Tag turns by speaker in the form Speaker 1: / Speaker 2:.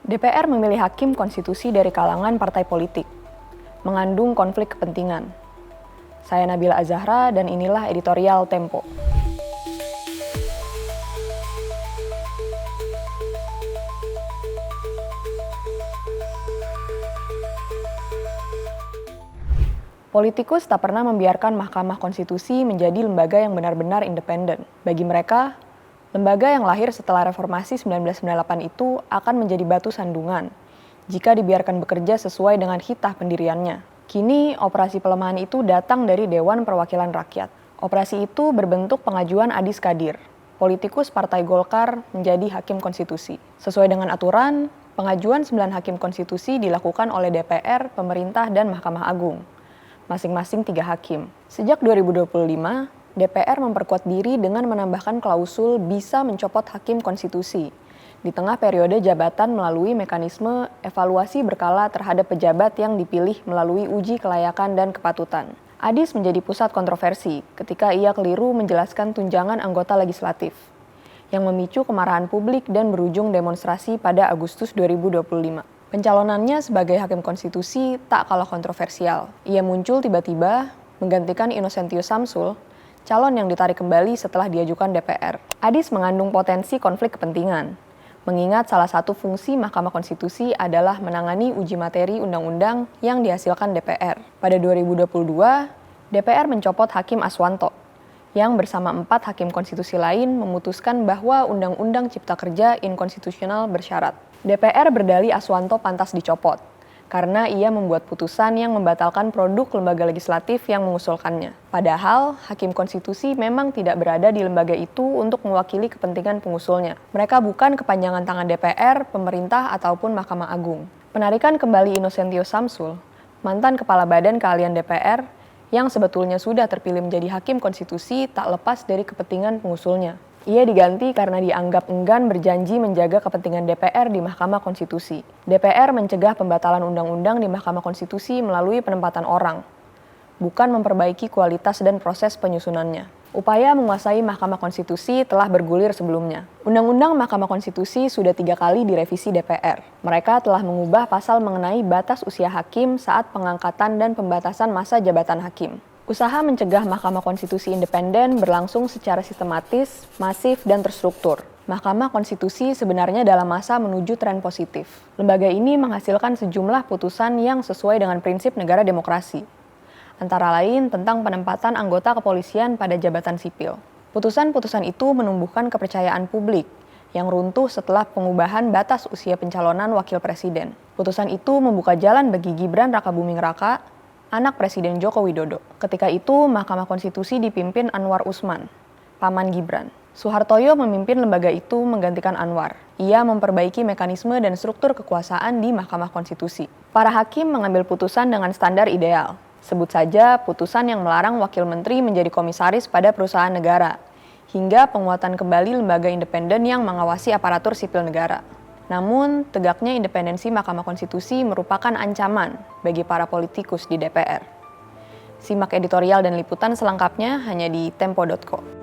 Speaker 1: DPR memilih hakim konstitusi dari kalangan partai politik, mengandung konflik kepentingan. Saya Nabila Azahra dan inilah editorial Tempo. Politikus tak pernah membiarkan Mahkamah Konstitusi menjadi lembaga yang benar-benar independen. Bagi mereka, lembaga yang lahir setelah reformasi 1998 itu akan menjadi batu sandungan jika dibiarkan bekerja sesuai dengan hitah pendiriannya. Kini, operasi pelemahan itu datang dari Dewan Perwakilan Rakyat. Operasi itu berbentuk pengajuan Adis Kadir, politikus Partai Golkar menjadi hakim konstitusi. Sesuai dengan aturan, pengajuan 9 hakim konstitusi dilakukan oleh DPR, pemerintah, dan Mahkamah Agung, masing-masing 3 hakim. Sejak 2025, DPR memperkuat diri dengan menambahkan klausul bisa mencopot hakim konstitusi di tengah periode jabatan melalui mekanisme evaluasi berkala terhadap pejabat yang dipilih melalui uji kelayakan dan kepatutan. Adis menjadi pusat kontroversi ketika ia keliru menjelaskan tunjangan anggota legislatif yang memicu kemarahan publik dan berujung demonstrasi pada Agustus 2025. Pencalonannya sebagai hakim konstitusi tak kalah kontroversial. Ia muncul tiba-tiba menggantikan Innocentius Samsul, calon yang ditarik kembali setelah diajukan DPR. Adis mengandung potensi konflik kepentingan, mengingat salah satu fungsi Mahkamah Konstitusi adalah menangani uji materi undang-undang yang dihasilkan DPR. Pada 2022, DPR mencopot Hakim Aswanto, yang bersama 4 hakim konstitusi lain memutuskan bahwa Undang-Undang Cipta Kerja inkonstitusional bersyarat. DPR berdalih Aswanto pantas dicopot, karena ia membuat putusan yang membatalkan produk lembaga legislatif yang mengusulkannya. Padahal, hakim konstitusi memang tidak berada di lembaga itu untuk mewakili kepentingan pengusulnya. Mereka bukan kepanjangan tangan DPR, pemerintah, ataupun Mahkamah Agung. Penarikan kembali Innocentius Samsul, mantan Kepala Badan Keahlian DPR, yang sebetulnya sudah terpilih menjadi hakim konstitusi tak lepas dari kepentingan pengusulnya. Ia diganti karena dianggap enggan berjanji menjaga kepentingan DPR di Mahkamah Konstitusi. DPR mencegah pembatalan undang-undang di Mahkamah Konstitusi melalui penempatan orang, bukan memperbaiki kualitas dan proses penyusunannya. Upaya menguasai Mahkamah Konstitusi telah bergulir sebelumnya. Undang-undang Mahkamah Konstitusi sudah 3 kali direvisi DPR. Mereka telah mengubah pasal mengenai batas usia hakim saat pengangkatan dan pembatasan masa jabatan hakim. Usaha mencegah Mahkamah Konstitusi independen berlangsung secara sistematis, masif, dan terstruktur. Mahkamah Konstitusi sebenarnya dalam masa menuju tren positif. Lembaga ini menghasilkan sejumlah putusan yang sesuai dengan prinsip negara demokrasi, antara lain tentang penempatan anggota kepolisian pada jabatan sipil. Putusan-putusan itu menumbuhkan kepercayaan publik yang runtuh setelah pengubahan batas usia pencalonan wakil presiden. Putusan itu membuka jalan bagi Gibran Rakabuming Raka, anak Presiden Joko Widodo. Ketika itu, Mahkamah Konstitusi dipimpin Anwar Usman, paman Gibran. Soehartoyo memimpin lembaga itu menggantikan Anwar. Ia memperbaiki mekanisme dan struktur kekuasaan di Mahkamah Konstitusi. Para hakim mengambil putusan dengan standar ideal. Sebut saja putusan yang melarang wakil menteri menjadi komisaris pada perusahaan negara, hingga penguatan kembali lembaga independen yang mengawasi aparatur sipil negara. Namun, tegaknya independensi Mahkamah Konstitusi merupakan ancaman bagi para politikus di DPR. Simak editorial dan liputan selengkapnya hanya di tempo.co.